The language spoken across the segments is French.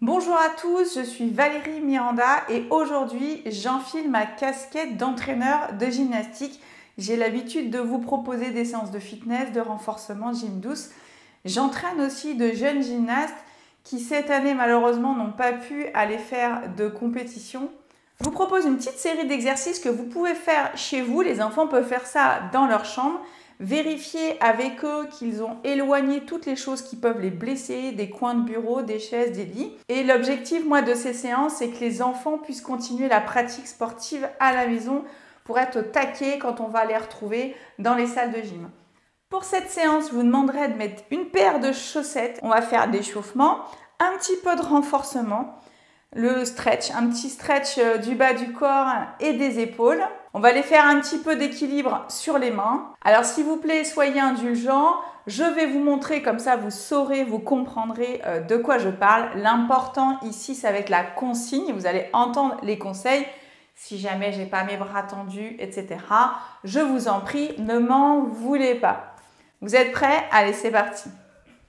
Bonjour à tous, je suis Valérie Miranda et aujourd'hui j'enfile ma casquette d'entraîneur de gymnastique. J'ai l'habitude de vous proposer des séances de fitness, de renforcement, de gym douce. J'entraîne aussi de jeunes gymnastes qui cette année malheureusement n'ont pas pu aller faire de compétition. Je vous propose une petite série d'exercices que vous pouvez faire chez vous. Les enfants peuvent faire ça dans leur chambre. Vérifiez avec eux qu'ils ont éloigné toutes les choses qui peuvent les blesser, des coins de bureau, des chaises, des lits. Et l'objectif, moi, de ces séances, c'est que les enfants puissent continuer la pratique sportive à la maison pour être au taquet quand on va les retrouver dans les salles de gym. Pour cette séance, je vous demanderai de mettre une paire de chaussettes. On va faire l'échauffement, un petit peu de renforcement, le stretch, un petit stretch du bas du corps et des épaules. On va aller faire un petit peu d'équilibre sur les mains. Alors s'il vous plaît, soyez indulgents. Je vais vous montrer, comme ça vous saurez, vous comprendrez de quoi je parle. L'important ici, ça va être la consigne. Vous allez entendre les conseils. Si jamais j'ai pas mes bras tendus, etc., je vous en prie, ne m'en voulez pas. Vous êtes prêts? Allez, c'est parti.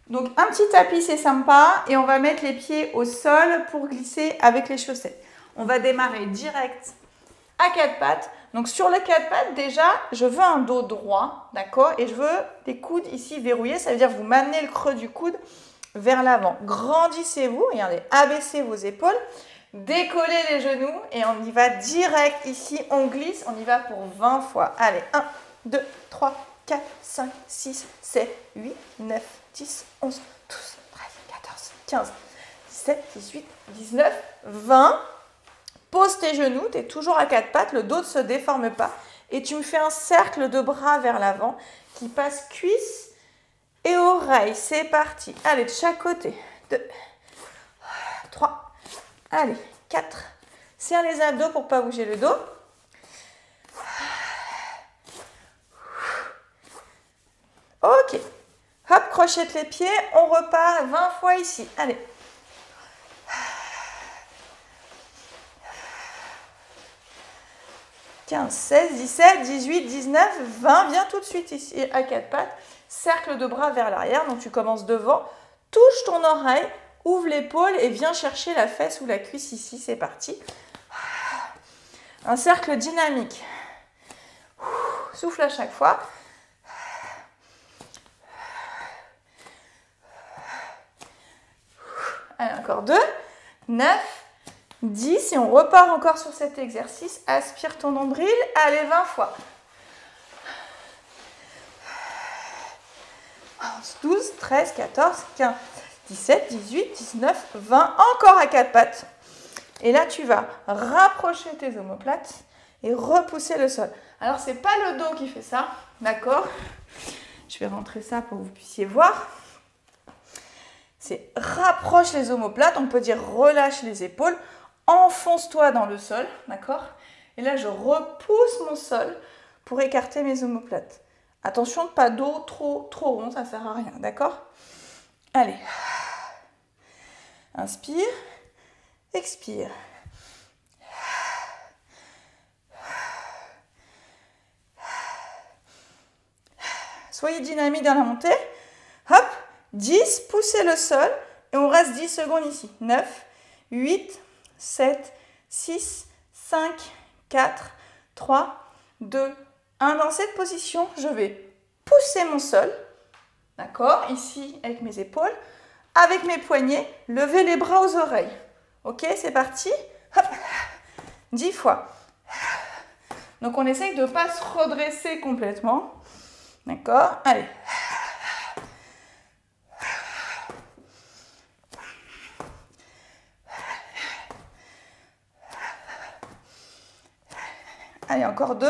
Donc un petit tapis, c'est sympa, et on va mettre les pieds au sol pour glisser avec les chaussettes. On va démarrer direct à quatre pattes. Donc sur les quatre pattes, déjà, je veux un dos droit, d'accord? Et je veux les coudes ici verrouillés, ça veut dire que vous m'amenez le creux du coude vers l'avant. Grandissez-vous, regardez, abaissez vos épaules, décollez les genoux et on y va direct ici, on glisse, on y va pour 20 fois. Allez, 1, 2, 3, 4, 5, 6, 7, 8, 9, 10, 11, 12, 13, 14, 15, 17, 18, 19, 20. Pose tes genoux, tu es toujours à quatre pattes, le dos ne se déforme pas. Et tu me fais un cercle de bras vers l'avant qui passe cuisse et oreille. C'est parti. Allez, de chaque côté. 2, 3, allez, 4. Serre les abdos pour ne pas bouger le dos. Ok. Hop, crochette les pieds. On repart 20 fois ici. Allez. 15, 16, 17, 18, 19, 20. Viens tout de suite ici à quatre pattes. Cercle de bras vers l'arrière. Donc tu commences devant. Touche ton oreille. Ouvre l'épaule et viens chercher la fesse ou la cuisse ici. C'est parti. Un cercle dynamique. Souffle à chaque fois. Allez, encore 2, 9, 10 et on repart encore sur cet exercice. Aspire ton nombril. Allez, 20 fois. 11, 12, 13, 14, 15, 17, 18, 19, 20. Encore à quatre pattes. Et là, tu vas rapprocher tes omoplates et repousser le sol. Alors, ce n'est pas le dos qui fait ça, d'accord? Je vais rentrer ça pour que vous puissiez voir. C'est rapproche les omoplates, on peut dire relâche les épaules, enfonce-toi dans le sol, d'accord? Et là, je repousse mon sol pour écarter mes omoplates. Attention, pas dos trop rond, ça ne sert à rien, d'accord? Allez. Inspire, expire. Soyez dynamique dans la montée. Hop, 10, poussez le sol et on reste 10 secondes ici. 9, 8, 7, 6, 5, 4, 3, 2, 1. Dans cette position, je vais pousser mon sol, d'accord, ici avec mes épaules, avec mes poignets, lever les bras aux oreilles. Ok, c'est parti. Hop, 10 fois. Donc on essaye de ne pas se redresser complètement. D'accord, allez. Allez, encore 2.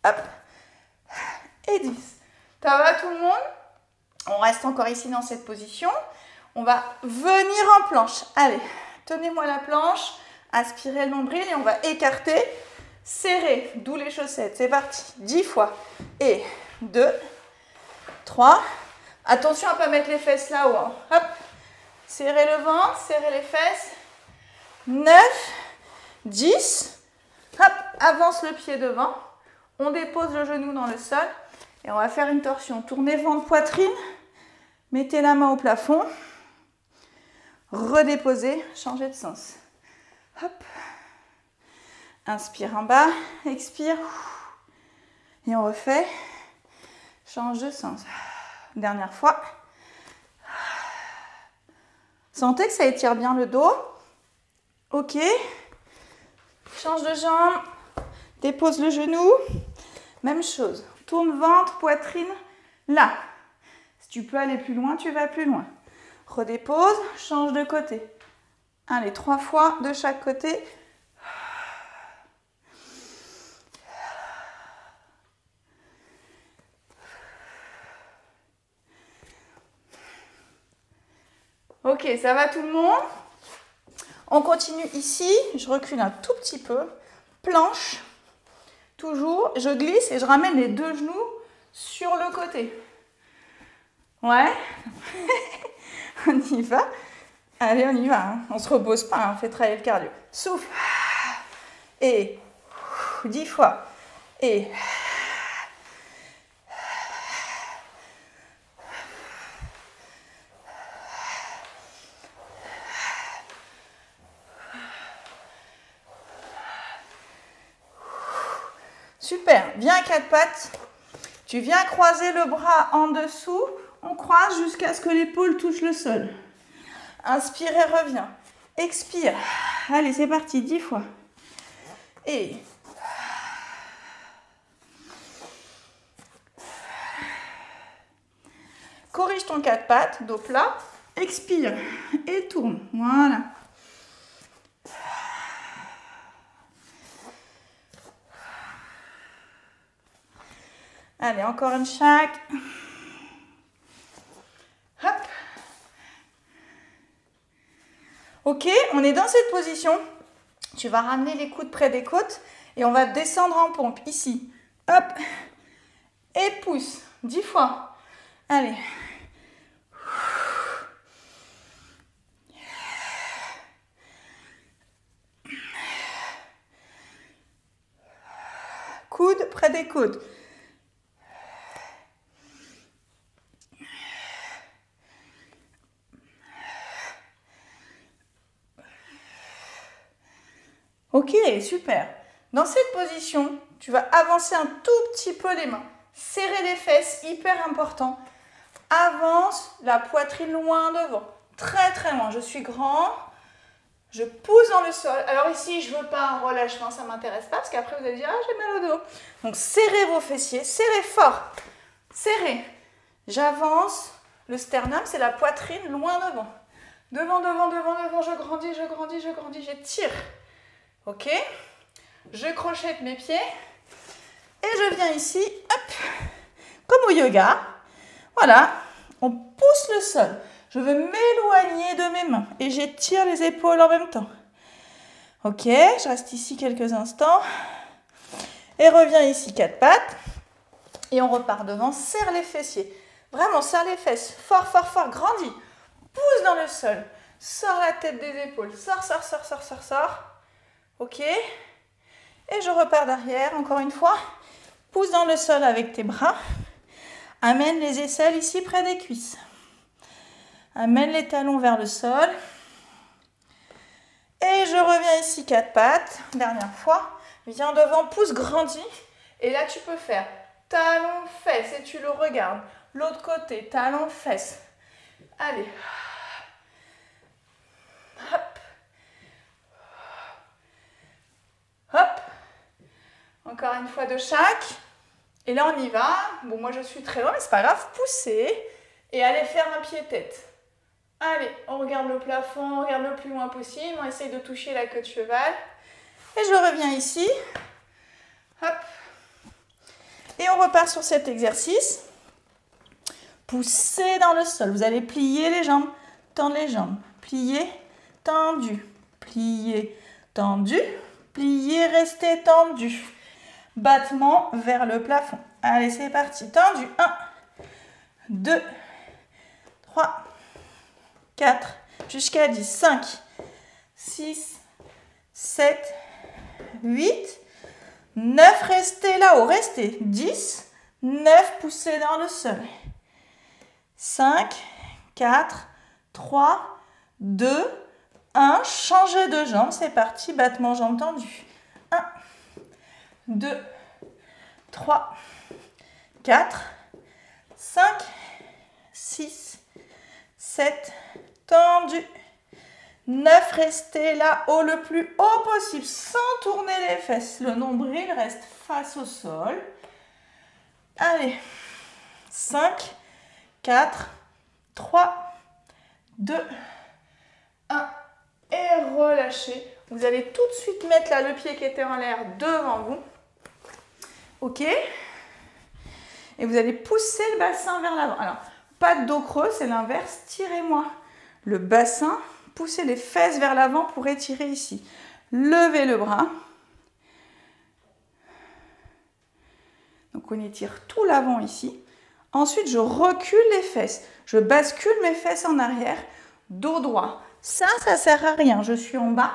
Hop. Et 10. Ça va tout le monde? On reste encore ici dans cette position. On va venir en planche. Allez, tenez-moi la planche. Aspirez le nombril et on va écarter. Serrer, d'où les chaussettes. C'est parti. 10 fois. Et 2, 3. Attention à ne pas mettre les fesses là-haut. Hein. Hop. Serrez le ventre, serrez les fesses. 9, 10. Hop, avance le pied devant. On dépose le genou dans le sol. Et on va faire une torsion. Tournez ventre, poitrine. Mettez la main au plafond. redéposer, changer de sens. Hop. Inspire en bas, expire. Et on refait. Change de sens. Dernière fois. Sentez que ça étire bien le dos. Ok. Change de jambe. Dépose le genou. Même chose. Tourne ventre, poitrine. Là. Si tu peux aller plus loin, tu vas plus loin. Redépose. Change de côté. Allez, 3 fois de chaque côté. Ok, ça va tout le monde? On continue ici, je recule un tout petit peu, planche, toujours, je glisse et je ramène les 2 genoux sur le côté. Ouais, on y va. Allez, on y va, hein. On ne se repose pas, hein. On fait travailler le cardio. Souffle, et 10 fois, et... Super, viens à 4 pattes, tu viens croiser le bras en dessous, on croise jusqu'à ce que l'épaule touche le sol. Inspire et reviens, expire, allez c'est parti, 10 fois. Et... corrige ton 4 pattes, dos plat, expire et tourne, voilà. Allez, encore une chaque. Hop. Ok, on est dans cette position. Tu vas ramener les coudes près des côtes et on va descendre en pompe ici. Hop. Et pousse. 10 fois. Allez. Coudes près des côtes. Ok, super. Dans cette position, tu vas avancer un tout petit peu les mains. Serrer les fesses, hyper important. Avance la poitrine loin devant. Très très loin. Je suis grand. Je pousse dans le sol. Alors ici, je ne veux pas un relâchement, ça ne m'intéresse pas parce qu'après vous allez dire « Ah, j'ai mal au dos ». Donc serrez vos fessiers, serrez fort. Serrez. J'avance. Le sternum, c'est la poitrine loin devant. Devant, devant, devant, devant. Je grandis, je grandis, je grandis. J'étire. Ok, je crochette mes pieds et je viens ici, hop, comme au yoga. Voilà, on pousse le sol. Je veux m'éloigner de mes mains et j'étire les épaules en même temps. Ok, je reste ici quelques instants et reviens ici 4 pattes et on repart devant. Serre les fessiers, vraiment serre les fesses, fort, fort, fort, grandis. Pousse dans le sol, sors la tête des épaules, sors, sors, sors, sors, sors, sors. Ok, et je repars derrière, encore une fois. Pousse dans le sol avec tes bras. Amène les aisselles ici près des cuisses. Amène les talons vers le sol. Et je reviens ici 4 pattes. Dernière fois. Viens devant, pousse, grandis. Et là, tu peux faire talon, fesse et tu le regardes. L'autre côté, talon, fesse. Allez. Hop. Hop, encore une fois de chaque. Et là, on y va. Bon, moi, je suis très loin, mais c'est pas grave. Poussez et allez faire un pied-tête. Allez, on regarde le plafond, on regarde le plus loin possible. On essaye de toucher la queue de cheval. Et je reviens ici. Hop. Et on repart sur cet exercice. Poussez dans le sol. Vous allez plier les jambes, tendre les jambes. Plier, tendu. Plier, tendu. Plier, restez tendu. Battement vers le plafond. Allez, c'est parti. Tendu. 1, 2, 3, 4, jusqu'à 10. 5, 6, 7, 8, 9. Restez là-haut. Restez. 10, 9. Poussez dans le sol. 5, 4, 3, 2, 1. Changez de jambe. C'est parti. Battement jambes tendues. 1, 2, 3, 4, 5, 6, 7, tendu. 9, restez là-haut le plus haut possible sans tourner les fesses. Le nombril reste face au sol. Allez, 5, 4, 3, 2, 1 et relâchez. Vous allez tout de suite mettre là le pied qui était en l'air devant vous. Ok? Et vous allez pousser le bassin vers l'avant. Alors, pas de dos creux, c'est l'inverse. Tirez-moi le bassin. Poussez les fesses vers l'avant pour étirer ici. Levez le bras. Donc on étire tout l'avant ici. Ensuite, je recule les fesses. Je bascule mes fesses en arrière. Dos droit. Ça sert à rien. Je suis en bas,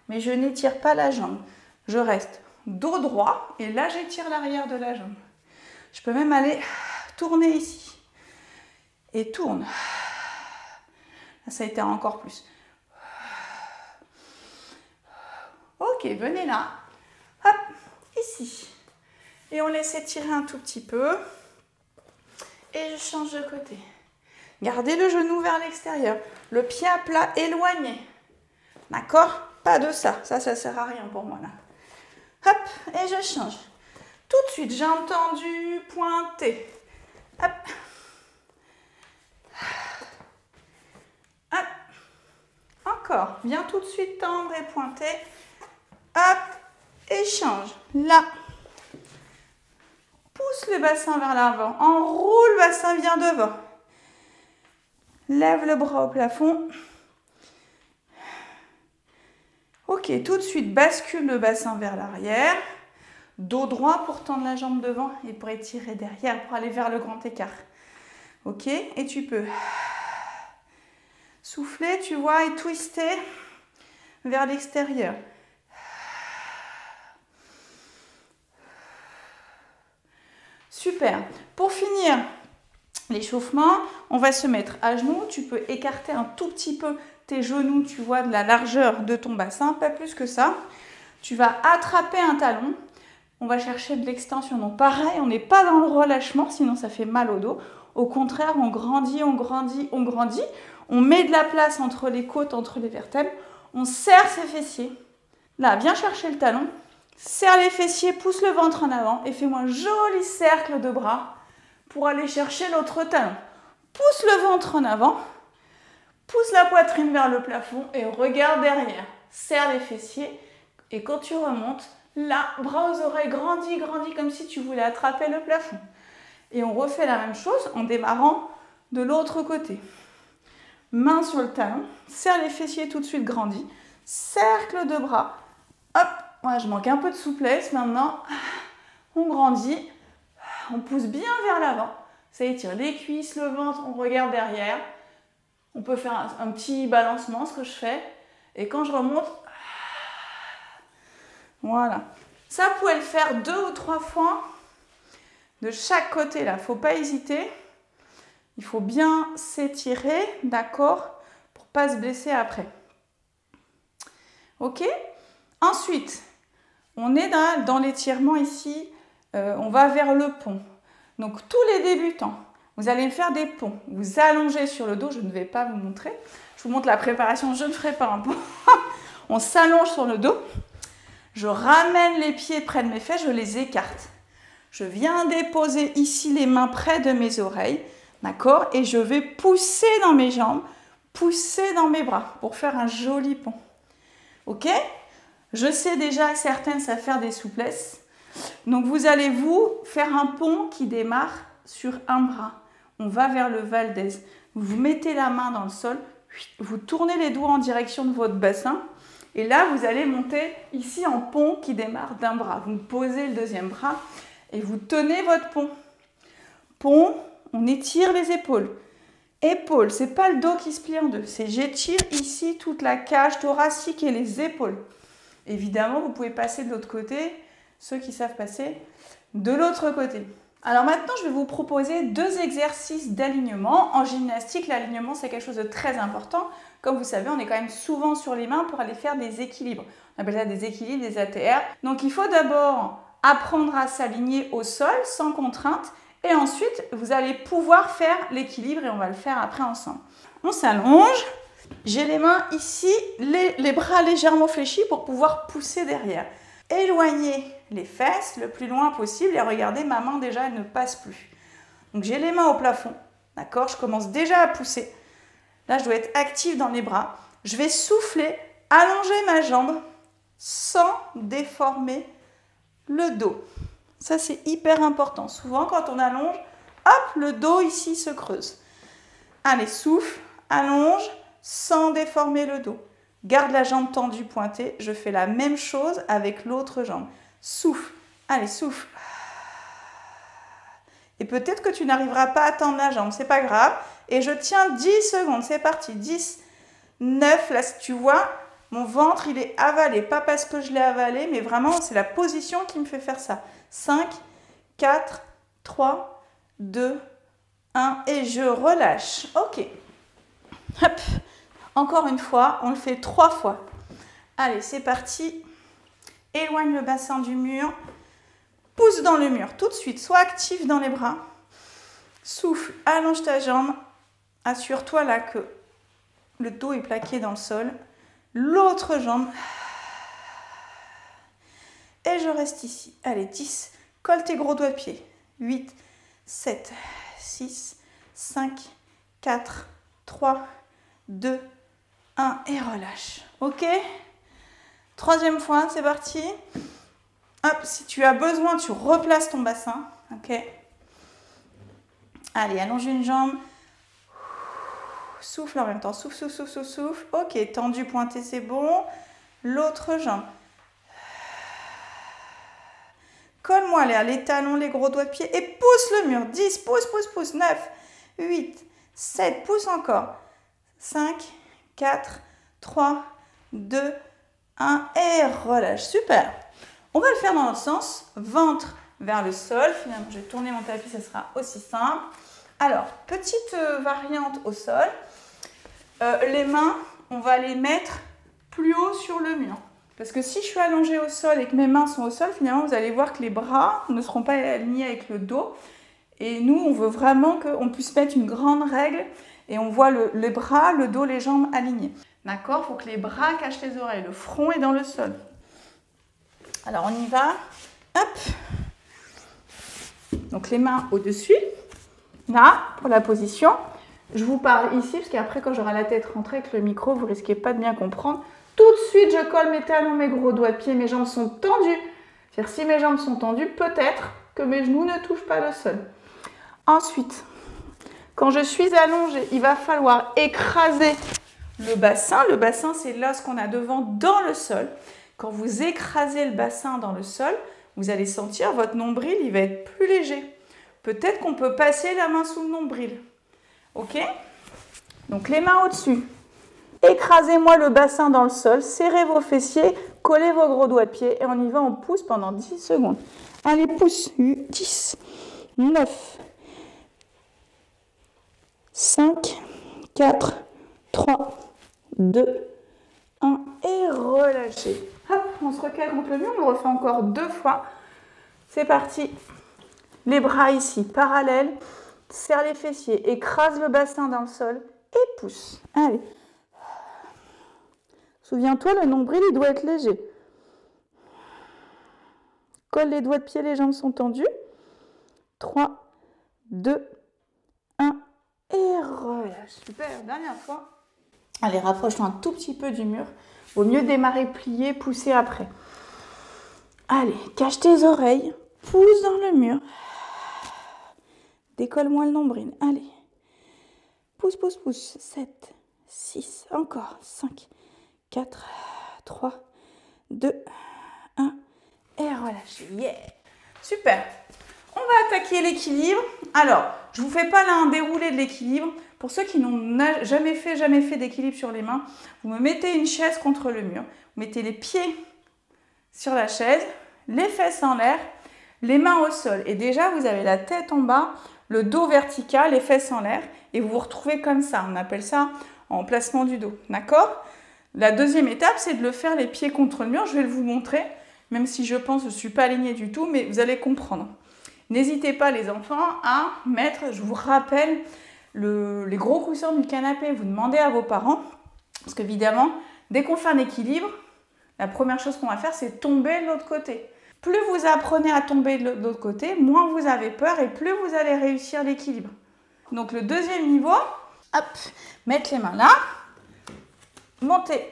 mais je n'étire pas la jambe. Je reste dos droit et là, j'étire l'arrière de la jambe. Je peux même aller tourner ici. Et tourne. Là, ça étire encore plus. Ok, venez là. Hop, ici. Et on laisse étirer un tout petit peu. Et je change de côté. Gardez le genou vers l'extérieur. Le pied à plat éloigné. D'accord? Pas de ça. Ça sert à rien pour moi là. Hop, et je change. Tout de suite, jambes tendues, pointées. Hop. Hop. Encore. Viens tout de suite tendre et pointer. Hop. Et change. Là. Pousse le bassin vers l'avant. Enroule le bassin, viens devant. Lève le bras au plafond. Ok, tout de suite, bascule le bassin vers l'arrière. Dos droit pour tendre la jambe devant et pour étirer derrière pour aller vers le grand écart. Ok, et tu peux souffler, tu vois, et twister vers l'extérieur. Super. Pour finir l'échauffement, on va se mettre à genoux. Tu peux écarter un tout petit peu tes genoux, tu vois, de la largeur de ton bassin, pas plus que ça. Tu vas attraper un talon. On va chercher de l'extension. Donc pareil, on n'est pas dans le relâchement, sinon ça fait mal au dos. Au contraire, on grandit, on grandit, on grandit. On met de la place entre les côtes, entre les vertèbres. On serre ses fessiers. Là, viens chercher le talon. Serre les fessiers, pousse le ventre en avant et fais-moi un joli cercle de bras pour aller chercher l'autre talon. Pousse le ventre en avant, pousse la poitrine vers le plafond et regarde derrière. Serre les fessiers et quand tu remontes, là, bras aux oreilles, grandis, grandis comme si tu voulais attraper le plafond. Et on refait la même chose en démarrant de l'autre côté. Main sur le talon, serre les fessiers tout de suite, grandis. Cercle de bras, hop. Ouais, je manque un peu de souplesse maintenant. On grandit, on pousse bien vers l'avant. Ça étire les cuisses, le ventre, on regarde derrière. On peut faire un petit balancement, ce que je fais. Et quand je remonte, voilà. Ça, vous pouvez le faire 2 ou 3 fois de chaque côté là. Il ne faut pas hésiter. Il faut bien s'étirer, d'accord, pour ne pas se blesser après. Ok? Ensuite, on est dans l'étirement ici, on va vers le pont. Donc tous les débutants, vous allez faire des ponts. Vous allongez sur le dos, je ne vais pas vous montrer. Je vous montre la préparation, je ne ferai pas un pont. On s'allonge sur le dos. Je ramène les pieds près de mes fesses, je les écarte. Je viens déposer ici les mains près de mes oreilles, d'accord? Et je vais pousser dans mes jambes, pousser dans mes bras pour faire un joli pont. Ok? Je sais déjà que certaines savent faire des souplesses. Donc vous allez faire un pont qui démarre sur un bras. On va vers le Valdez. Vous mettez la main dans le sol, vous tournez les doigts en direction de votre bassin. Et là, vous allez monter ici en pont qui démarre d'un bras. Vous posez le deuxième bras et vous tenez votre pont. Pont, on étire les épaules. Épaules, ce n'est pas le dos qui se plie en deux. C'est j'étire ici toute la cage thoracique et les épaules. Évidemment, vous pouvez passer de l'autre côté, ceux qui savent passer de l'autre côté. Alors maintenant, je vais vous proposer 2 exercices d'alignement. En gymnastique, l'alignement, c'est quelque chose de très important. Comme vous savez, on est quand même souvent sur les mains pour aller faire des équilibres. On appelle ça des équilibres, des ATR. Donc il faut d'abord apprendre à s'aligner au sol sans contrainte et ensuite vous allez pouvoir faire l'équilibre et on va le faire après ensemble. On s'allonge, j'ai les mains ici, les bras légèrement fléchis pour pouvoir pousser derrière. Éloignez les fesses le plus loin possible et regardez, ma main déjà elle ne passe plus. Donc j'ai les mains au plafond, d'accord? Je commence déjà à pousser. Là je dois être active dans les bras. Je vais souffler, allonger ma jambe sans déformer le dos. Ça c'est hyper important. Souvent quand on allonge, hop, le dos ici se creuse. Allez, souffle, allonge sans déformer le dos. Garde la jambe tendue, pointée. Je fais la même chose avec l'autre jambe. Souffle. Allez, souffle. Et peut-être que tu n'arriveras pas à tendre la jambe. C'est pas grave. Et je tiens 10 secondes. C'est parti. 10, 9. Là, tu vois, mon ventre, il est avalé. Pas parce que je l'ai avalé, mais vraiment, c'est la position qui me fait faire ça. 5, 4, 3, 2, 1. Et je relâche. Ok. Hop. Encore une fois, on le fait 3 fois. Allez, c'est parti. Éloigne le bassin du mur. Pousse dans le mur tout de suite. Sois actif dans les bras. Souffle, allonge ta jambe. Assure-toi là que le dos est plaqué dans le sol. L'autre jambe. Et je reste ici. Allez, 10. Colle tes gros doigts de pied. 8, 7, 6, 5, 4, 3, 2, 1 et relâche. Ok? Troisième fois, c'est parti. Hop, si tu as besoin, tu replaces ton bassin. Ok? Allez, allonge une jambe. Souffle en même temps. Souffle, souffle, souffle, souffle, souffle. Ok, tendu, pointé, c'est bon. L'autre jambe. Colle-moi les talons, les gros doigts de pied et pousse le mur. 10, pousse, pousse, pousse. 9, 8, 7, pousse encore. 5, 4, 3, 2, 1 et relâche. Super. On va le faire dans l'autre sens. Ventre vers le sol. Finalement, je vais tourner mon tapis, ça sera aussi simple. Alors, petite variante au sol. Les mains, on va les mettre plus haut sur le mur. Parce que si je suis allongée au sol et que mes mains sont au sol, finalement, vous allez voir que les bras ne seront pas alignés avec le dos. Et nous, on veut vraiment qu'on puisse mettre une grande règle et on voit les bras, le dos, les jambes alignés. D'accord? Il faut que les bras cachent les oreilles. Le front est dans le sol. Alors, on y va. Hop. Donc, les mains au-dessus. Là, pour la position. Je vous parle ici, parce qu'après, quand j'aurai la tête rentrée avec le micro, vous risquez pas de bien comprendre. Tout de suite, je colle mes talons, mes gros doigts de pied, mes jambes sont tendues. C'est-à-dire, si mes jambes sont tendues, peut-être que mes genoux ne touchent pas le sol. Ensuite, quand je suis allongée, il va falloir écraser le bassin. Le bassin, c'est l'os qu'on a devant dans le sol. Quand vous écrasez le bassin dans le sol, vous allez sentir votre nombril, il va être plus léger. Peut-être qu'on peut passer la main sous le nombril. Ok? Donc, les mains au-dessus. Écrasez-moi le bassin dans le sol, serrez vos fessiers, collez vos gros doigts de pied et on y va, on pousse pendant 10 secondes. Allez, pousse. 8, 10, 9, 5, 4, 3, 2, 1 et relâchez. Hop, on se recale contre le mur, on le refait encore 2 fois. C'est parti. Les bras ici, parallèles, serre les fessiers, écrase le bassin dans le sol et pousse. Allez. Souviens-toi, le nombril, il doit être léger. Colle les doigts de pied, les jambes sont tendues. 3, 2, 1 et relâche. Super, dernière fois. Allez, rapproche-toi un tout petit peu du mur. Vaut mieux démarrer plié, pousser après. Allez, cache tes oreilles, pousse dans le mur. Décolle-moi le nombril. Allez. Pousse, pousse, pousse. 7, 6, encore. 5, 4, 3, 2, 1 et relâche. Yeah! Super! On va attaquer l'équilibre. Alors, je ne vous fais pas là un déroulé de l'équilibre. Pour ceux qui n'ont jamais fait d'équilibre sur les mains, vous me mettez une chaise contre le mur. Vous mettez les pieds sur la chaise, les fesses en l'air, les mains au sol. Et déjà, vous avez la tête en bas, le dos vertical, les fesses en l'air. Et vous vous retrouvez comme ça. On appelle ça en placement du dos, d'accord? La deuxième étape, c'est de le faire les pieds contre le mur. Je vais vous montrer, même si je pense que je ne suis pas alignée du tout, mais vous allez comprendre. N'hésitez pas les enfants à mettre, je vous rappelle, les gros coussins du canapé. Vous demandez à vos parents, parce qu'évidemment, dès qu'on fait un équilibre, la première chose qu'on va faire, c'est tomber de l'autre côté. Plus vous apprenez à tomber de l'autre côté, moins vous avez peur et plus vous allez réussir l'équilibre. Donc le deuxième niveau, hop, mettre les mains là, monter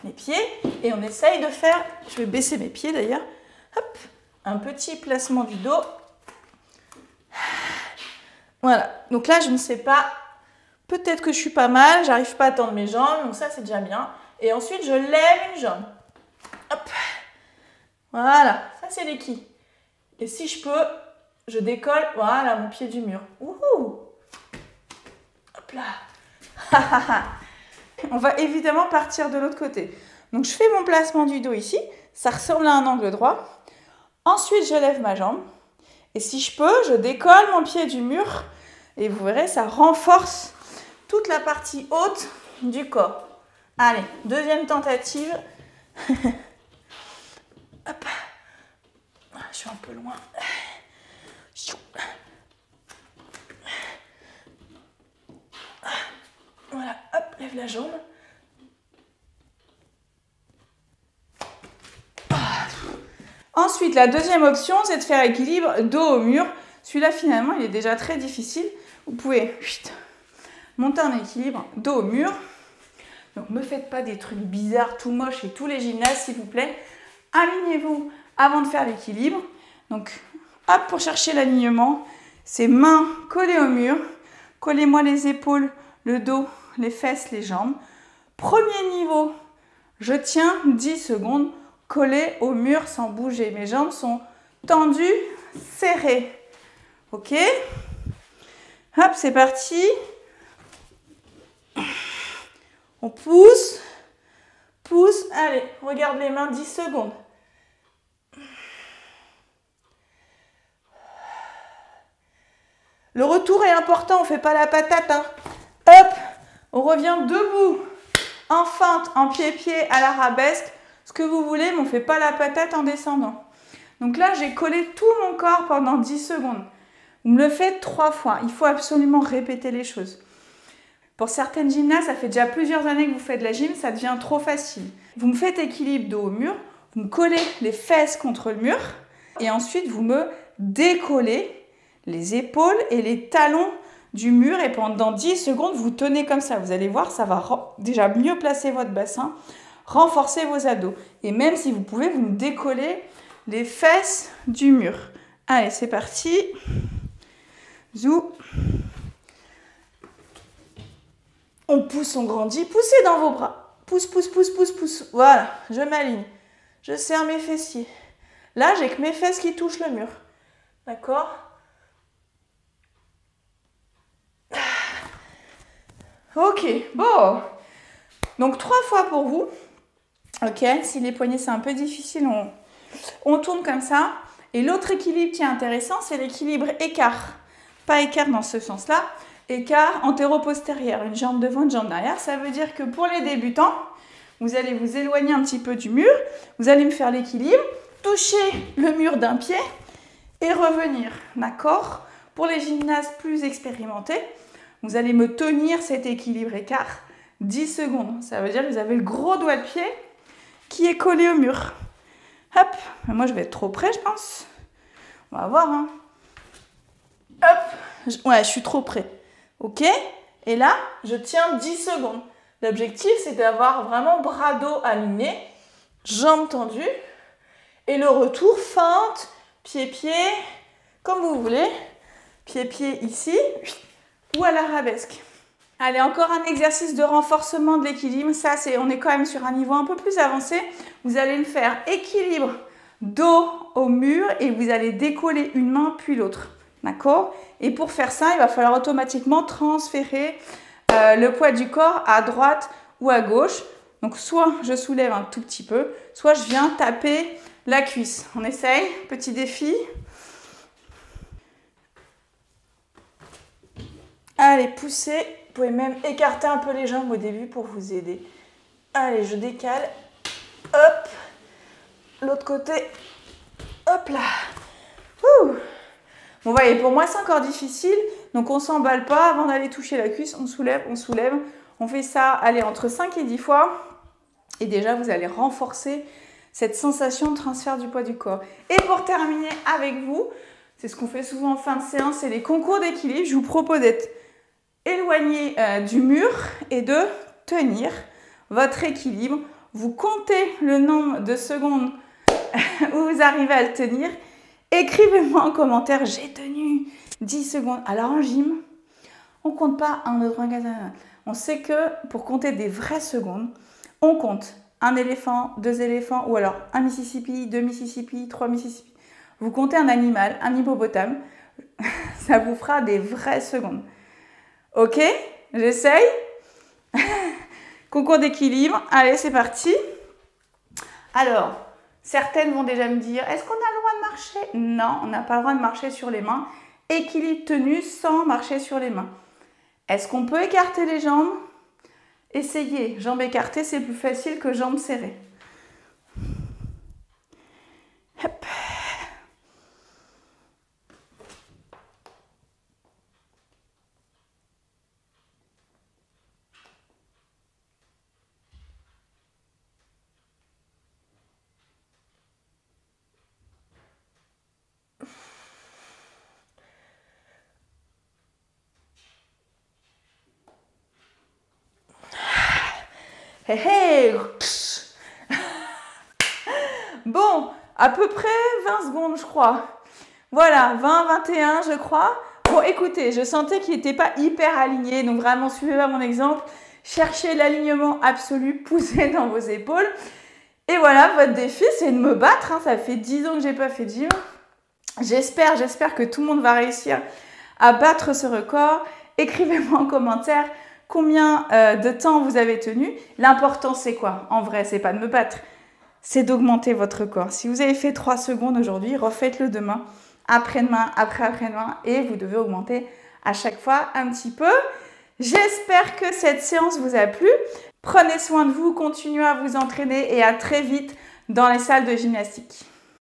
les pieds et on essaye de faire, je vais baisser mes pieds d'ailleurs, hop, un petit placement du dos. Voilà, donc là je ne sais pas, peut-être que je suis pas mal, j'arrive pas à tendre mes jambes, donc ça c'est déjà bien. Et ensuite je lève une jambe, hop, voilà, ça c'est l'équilibre. Et si je peux, je décolle, voilà, mon pied du mur. Wouhou! Hop là. On va évidemment partir de l'autre côté. Donc je fais mon placement du dos ici, ça ressemble à un angle droit. Ensuite je lève ma jambe. Et si je peux, je décolle mon pied du mur. Et vous verrez, ça renforce toute la partie haute du corps. Allez, deuxième tentative. Hop. Je suis un peu loin. Voilà, hop, lève la jambe. Ensuite, la deuxième option, c'est de faire équilibre dos au mur. Celui-là, finalement, il est déjà très difficile. Vous pouvez monter un équilibre dos au mur. Donc, ne me faites pas des trucs bizarres, tout moches et tous les gymnastes, s'il vous plaît. Alignez-vous avant de faire l'équilibre. Donc, hop, pour chercher l'alignement, c'est mains collées au mur. Collez-moi les épaules, le dos, les fesses, les jambes. Premier niveau, je tiens 10 secondes collé au mur sans bouger. Mes jambes sont tendues, serrées. Ok? Hop, c'est parti. On pousse, pousse. Allez, regarde les mains 10 secondes. Le retour est important, on ne fait pas la patate. Hein. Hop, on revient debout, en feinte, en pied-pied, à l'arabesque. Ce que vous voulez, mais on ne fait pas la patate en descendant. Donc là, j'ai collé tout mon corps pendant 10 secondes. Vous me le faites 3 fois. Il faut absolument répéter les choses. Pour certaines gymnastes, ça fait déjà plusieurs années que vous faites de la gym, ça devient trop facile. Vous me faites équilibre dos au mur, vous me collez les fesses contre le mur et ensuite vous me décollez les épaules et les talons du mur et pendant 10 secondes, vous tenez comme ça. Vous allez voir, ça va déjà mieux placer votre bassin, renforcer vos abdos. Et même si vous pouvez, vous me décollez les fesses du mur. Allez, c'est parti. Zou. On pousse, on grandit. Poussez dans vos bras. Pousse, pousse, pousse, pousse, pousse. Voilà, je m'aligne. Je serre mes fessiers. Là, j'ai que mes fesses qui touchent le mur. D'accord ? Ok, bon. Donc, 3 fois pour vous. Ok, si les poignets, c'est un peu difficile, on tourne comme ça. Et l'autre équilibre qui est intéressant, c'est l'équilibre écart. Pas écart dans ce sens-là. Écart antéro-postérieur, une jambe devant, une jambe derrière. Ça veut dire que pour les débutants, vous allez vous éloigner un petit peu du mur. Vous allez me faire l'équilibre, toucher le mur d'un pied et revenir. D'accord ? Pour les gymnastes plus expérimentés, vous allez me tenir cet équilibre écart 10 secondes. Ça veut dire que vous avez le gros doigt de pied qui est collé au mur. Hop, moi je vais être trop près, je pense. On va voir. Hein. Hop, ouais, je suis trop près. Ok, et là, je tiens 10 secondes. L'objectif, c'est d'avoir vraiment bras dos alignés, jambes tendues, et le retour, feinte, pied-pied, comme vous voulez. Pied-pied ici, ou à l'arabesque. Allez, encore un exercice de renforcement de l'équilibre. Ça, on est quand même sur un niveau un peu plus avancé. Vous allez me faire équilibre dos au mur et vous allez décoller une main puis l'autre. D'accord ? Et pour faire ça, il va falloir automatiquement transférer le poids du corps à droite ou à gauche. Donc, soit je soulève un tout petit peu, soit je viens taper la cuisse. On essaye, petit défi. Allez, poussez. pouvez même écarter un peu les jambes au début pour vous aider. Allez, je décale. Hop. L'autre côté. Hop là. Ouh. Bon, voyez, pour moi, c'est encore difficile. Donc, on ne s'emballe pas. Avant d'aller toucher la cuisse, on soulève, on soulève. On fait ça, allez, entre 5 et 10 fois. Et déjà, vous allez renforcer cette sensation de transfert du poids du corps. Et pour terminer avec vous, c'est ce qu'on fait souvent en fin de séance, c'est les concours d'équilibre. Je vous propose d'être éloigné du mur et de tenir votre équilibre. Vous comptez le nombre de secondes où vous arrivez à le tenir. Écrivez-moi en commentaire, j'ai tenu 10 secondes. Alors en gym, on ne compte pas 1, 2, 3, 4, 5. On sait que pour compter des vraies secondes, on compte un éléphant, 2 éléphants, ou alors un Mississippi, 2 Mississippi, 3 Mississippi. Vous comptez un animal, un hippopotame, ça vous fera des vraies secondes. Ok, j'essaye. Concours d'équilibre, allez, c'est parti. Alors, certaines vont déjà me dire, est-ce qu'on a le droit de marcher? Non, on n'a pas le droit de marcher sur les mains. Équilibre tenu sans marcher sur les mains. Est-ce qu'on peut écarter les jambes? Essayez. Jambes écartées, c'est plus facile que jambes serrées. Hop. Hey, hey. Bon, à peu près 20 secondes, je crois. Voilà, 20, 21, je crois. Bon, écoutez, je sentais qu'il n'était pas hyper aligné, donc vraiment, suivez mon exemple. Cherchez l'alignement absolu, poussez dans vos épaules. Et voilà, votre défi, c'est de me battre. Hein. Ça fait 10 ans que je n'ai pas fait de gym. J'espère que tout le monde va réussir à battre ce record. Écrivez-moi en commentaire combien de temps vous avez tenu. L'important, c'est quoi? En vrai, c'est pas de me battre, c'est d'augmenter votre record. Si vous avez fait 3 secondes aujourd'hui, refaites-le demain, après-demain, après-demain, et vous devez augmenter à chaque fois un petit peu. J'espère que cette séance vous a plu. Prenez soin de vous, continuez à vous entraîner et à très vite dans les salles de gymnastique.